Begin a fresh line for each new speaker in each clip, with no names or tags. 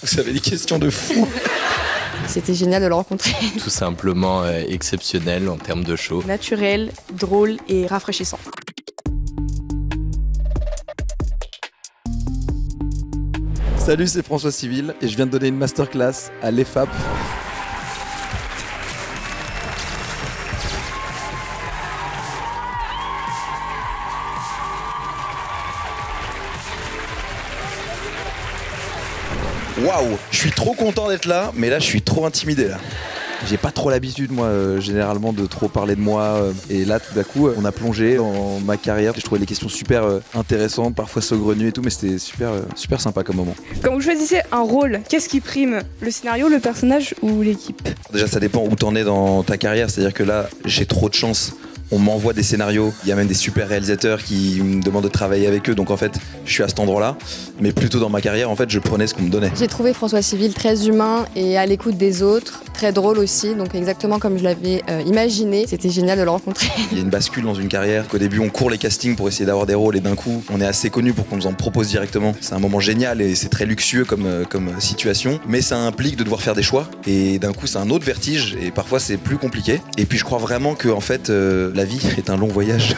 Vous avez des questions de fou.
C'était génial de le rencontrer.
Tout simplement exceptionnel en termes de show.
Naturel, drôle et rafraîchissant.
Salut, c'est François Civil et je viens de donner une masterclass à l'EFAP. Waouh, je suis trop content d'être là, mais là je suis trop intimidé là. J'ai pas trop l'habitude moi généralement de trop parler de moi et là tout d'un coup on a plongé dans ma carrière. Je trouvais les questions super intéressantes, parfois saugrenues et tout, mais c'était super sympa comme moment.
Quand vous choisissez un rôle, qu'est-ce qui prime? Le scénario, le personnage ou l'équipe?
Déjà ça dépend où t'en es dans ta carrière, c'est-à-dire que là j'ai trop de chance. On m'envoie des scénarios, il y a même des super réalisateurs qui me demandent de travailler avec eux, donc en fait je suis à cet endroit-là, mais plutôt dans ma carrière en fait je prenais ce qu'on me donnait.
J'ai trouvé François Civil très humain et à l'écoute des autres, très drôle aussi, donc exactement comme je l'avais imaginé. C'était génial de le rencontrer.
Il y a une bascule dans une carrière, qu'au début on court les castings pour essayer d'avoir des rôles et d'un coup on est assez connu pour qu'on nous en propose directement. C'est un moment génial et c'est très luxueux comme situation, mais ça implique de devoir faire des choix et d'un coup c'est un autre vertige et parfois c'est plus compliqué. Et puis je crois vraiment que en fait la vie est un long voyage.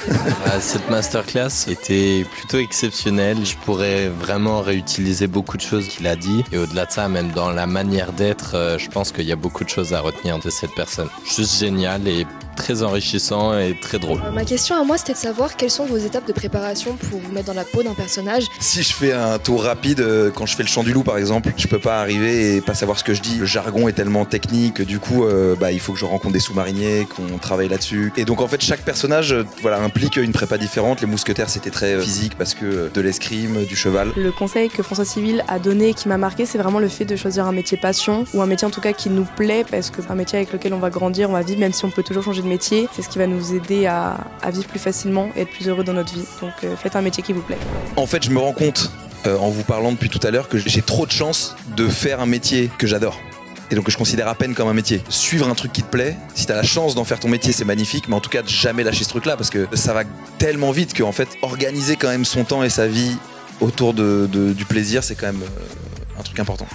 Cette masterclass était plutôt exceptionnelle. Je pourrais vraiment réutiliser beaucoup de choses qu'il a dit. Et au-delà de ça, même dans la manière d'être, je pense qu'il y a beaucoup de choses à retenir de cette personne. Juste génial et très enrichissant et très drôle.
Ma question à moi, c'était de savoir quelles sont vos étapes de préparation pour vous mettre dans la peau d'un personnage.
Si je fais un tour rapide, quand je fais le chant du loup par exemple, je peux pas arriver et pas savoir ce que je dis. Le jargon est tellement technique que du coup, il faut que je rencontre des sous-mariniers, qu'on travaille là-dessus. Et donc en fait, chaque personnage implique une prépa différente. Les mousquetaires, c'était très physique parce que de l'escrime, du cheval.
Le conseil que François Civil a donné et qui m'a marqué, c'est vraiment le fait de choisir un métier passion ou un métier en tout cas qui nous plaît, parce que c'est un métier avec lequel on va grandir, on va vivre, même si on peut toujours changer de métier. C'est ce qui va nous aider à vivre plus facilement et être plus heureux dans notre vie. Donc faites un métier qui vous plaît.
En fait, je me rends compte en vous parlant depuis tout à l'heure que j'ai trop de chance de faire un métier que j'adore. Et donc que je considère à peine comme un métier. Suivre un truc qui te plaît, si t'as la chance d'en faire ton métier, c'est magnifique, mais en tout cas de jamais lâcher ce truc-là, parce que ça va tellement vite qu'en fait, organiser quand même son temps et sa vie autour du plaisir, c'est quand même un truc important.